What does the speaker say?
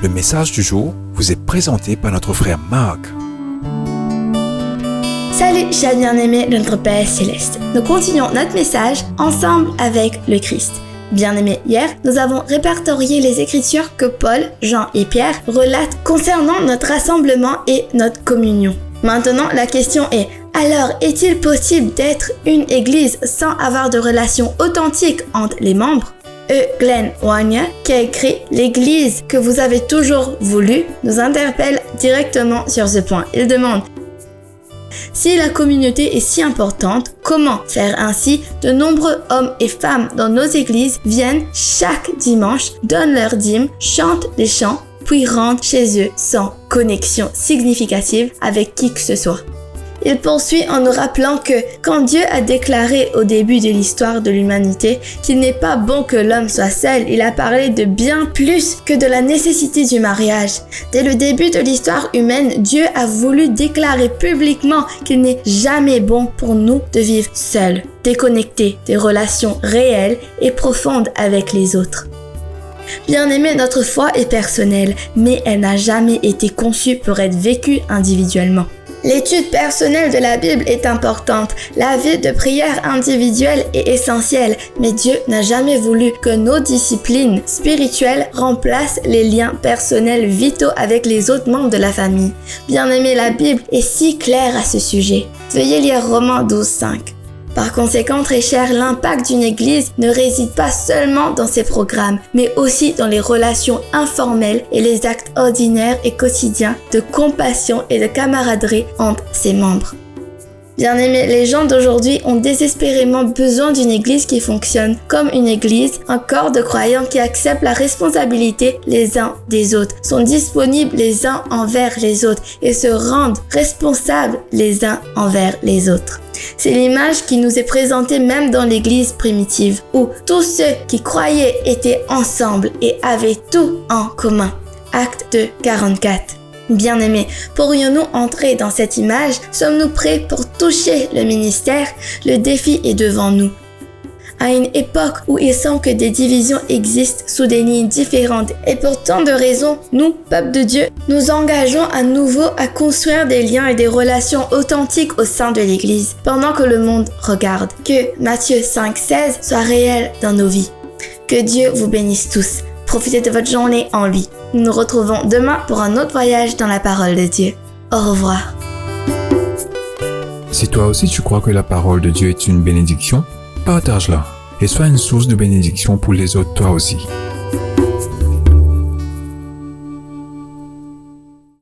Le message du jour vous est présenté par notre frère Marc. Salut chers bien-aimés de notre Père Céleste. Nous continuons notre message ensemble avec le Christ. Bien-aimés, hier, nous avons répertorié les écritures que Paul, Jean et Pierre relatent concernant notre rassemblement et notre communion. Maintenant, la question est, alors est-il possible d'être une église sans avoir de relation authentique entre les membres? Glenn Wagner, qui a écrit « L'église que vous avez toujours voulu », nous interpelle directement sur ce point. Il demande: si la communauté est si importante, comment faire ainsi? De nombreux hommes et femmes dans nos églises viennent chaque dimanche, donnent leur dîme, chantent des chants, puis rentrent chez eux sans connexion significative avec qui que ce soit. Il poursuit en nous rappelant que quand Dieu a déclaré au début de l'histoire de l'humanité qu'il n'est pas bon que l'homme soit seul, il a parlé de bien plus que de la nécessité du mariage. Dès le début de l'histoire humaine, Dieu a voulu déclarer publiquement qu'il n'est jamais bon pour nous de vivre seuls, déconnectés des relations réelles et profondes avec les autres. Bien-aimé, notre foi est personnelle, mais elle n'a jamais été conçue pour être vécue individuellement. L'étude personnelle de la Bible est importante. La vie de prière individuelle est essentielle, mais Dieu n'a jamais voulu que nos disciplines spirituelles remplacent les liens personnels vitaux avec les autres membres de la famille. Bien-aimé, la Bible est si claire à ce sujet. Veuillez lire Romains 12:5. Par conséquent, très cher, l'impact d'une église ne réside pas seulement dans ses programmes, mais aussi dans les relations informelles et les actes ordinaires et quotidiens de compassion et de camaraderie entre ses membres. Bien-aimés, les gens d'aujourd'hui ont désespérément besoin d'une église qui fonctionne comme une église, un corps de croyants qui acceptent la responsabilité les uns des autres, sont disponibles les uns envers les autres et se rendent responsables les uns envers les autres. C'est l'image qui nous est présentée même dans l'église primitive, où tous ceux qui croyaient étaient ensemble et avaient tout en commun. Acte 2, 44. Bien-aimés, pourrions-nous entrer dans cette image? Sommes-nous prêts pour toucher le ministère? Le défi est devant nous. À une époque où il semble que des divisions existent sous des lignes différentes et pour tant de raisons, nous, peuple de Dieu, nous engageons à nouveau à construire des liens et des relations authentiques au sein de l'Église pendant que le monde regarde. Que Matthieu 5,16 soit réel dans nos vies. Que Dieu vous bénisse tous. Profitez de votre journée en lui. Nous nous retrouvons demain pour un autre voyage dans la parole de Dieu. Au revoir. Si toi aussi tu crois que la parole de Dieu est une bénédiction, partage-la et sois une source de bénédiction pour les autres toi aussi.